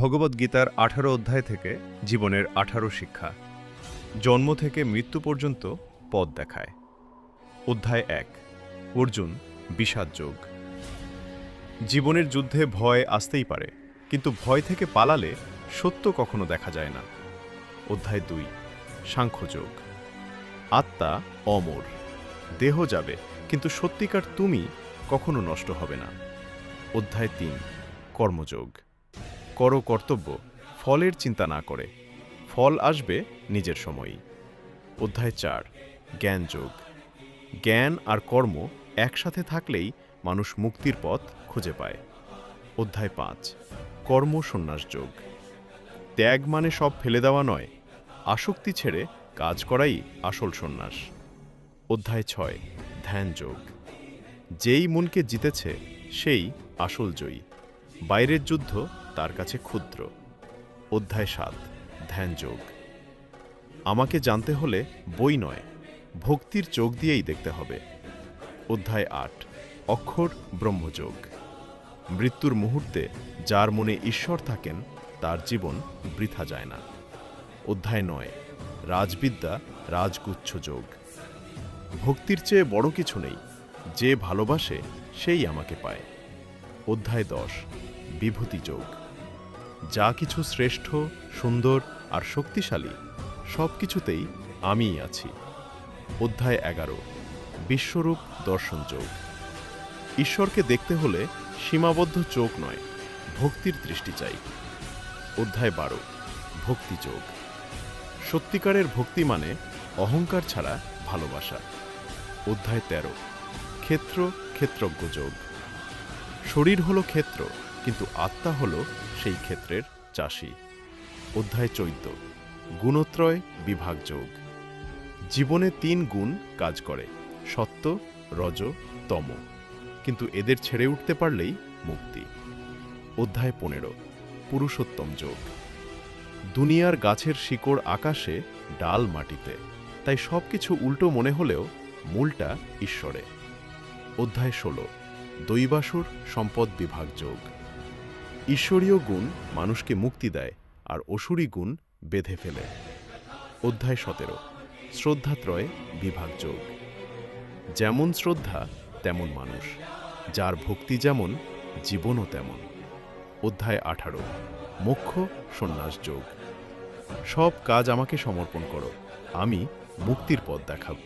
ভগবদ্গীতার ১৮ অধ্যায় থেকে জীবনের ১৮ শিক্ষা। জন্ম থেকে মৃত্যু পর্যন্ত পথ দেখায়। অধ্যায় ১। অর্জুন বিষাদ যোগ। জীবনের যুদ্ধে ভয় আসতেই পারে, কিন্তু ভয় থেকে পালালে সত্য কখনো দেখা যায় না। অধ্যায় ২। সাংখ্যযোগ। আত্মা অমর, দেহ যাবে, কিন্তু সত্যিকার তুমি কখনো নষ্ট হবে না। অধ্যায় ৩। কর্মযোগ। করো কর্তব্য, ফলের চিন্তা না করে, ফল আসবে নিজের সময়ই। অধ্যায় ৪। জ্ঞানযোগ। জ্ঞান আর কর্ম একসাথে থাকলেই মানুষ মুক্তির পথ খুঁজে পায়। অধ্যায় ৫। কর্ম সন্ন্যাস যোগ। ত্যাগ মানে সব ফেলে দেওয়া নয়, আসক্তি ছেড়ে কাজ করাই আসল সন্ন্যাস। অধ্যায় ৬। ধ্যান যোগ। যেই মনকে জিতেছে সেই আসল জয়ী, বাইরের যুদ্ধ তার কাছে ক্ষুদ্র। অধ্যায় ৭। ধ্যান যোগ। আমাকে জানতে হলে বই নয়, ভক্তির চোখ দিয়েই দেখতে হবে। অধ্যায় ৮। অক্ষর ব্রহ্মযোগ। মৃত্যুর মুহূর্তে যার মনে ঈশ্বর থাকেন তার জীবন বৃথা যায় না। অধ্যায় ৯। রাজবিদ্যা রাজগুচ্ছ যোগ। ভক্তির চেয়ে বড় কিছু নেই, যে ভালোবাসে সেই আমাকে পায়। অধ্যায় ১০। বিভূতি যোগ। যা কিছু শ্রেষ্ঠ, সুন্দর আর শক্তিশালী সব কিছুতেই আমিই আছি। অধ্যায় ১১। বিশ্বরূপ দর্শন যোগ। ঈশ্বরকে দেখতে হলে সীমাবদ্ধ চোখ নয়, ভক্তির দৃষ্টি চাই। অধ্যায় ১২। ভক্তি যোগ। সত্যিকারের ভক্তি মানে অহংকার ছাড়া ভালোবাসা। অধ্যায় ১৩। ক্ষেত্র ক্ষেত্রজ্ঞ যোগ। শরীর হলো ক্ষেত্র, কিন্তু আত্মা হলো সেই ক্ষেত্রের চাষী। অধ্যায় ১৪। গুণত্রয় বিভাগ যোগ। জীবনে ৩ গুণ কাজ করে, সত্ত্ব, রজ, তম, কিন্তু এদের ছেড়ে উঠতে পারলেই মুক্তি। অধ্যায় ১৫। পুরুষোত্তম যোগ। দুনিয়ার গাছের শিকড় আকাশে, ডাল মাটিতে, তাই সবকিছু উল্টো মনে হলেও মূলটা ঈশ্বরে। অধ্যায় ১৬। দৈবাসুর সম্পদ বিভাগ যোগ। ঈশ্বরীয় গুণ মানুষকে মুক্তি দেয়, আর অসুরী গুণ বেঁধে ফেলে। অধ্যায় ১৭। শ্রদ্ধাত্রয় বিভাগ যোগ। যেমন শ্রদ্ধা তেমন মানুষ, যার ভক্তি যেমন জীবনও তেমন। অধ্যায় ১৮। মোক্ষ সন্ন্যাস যোগ। সব কাজ আমাকে সমর্পণ করো, আমি মুক্তির পথ দেখাব।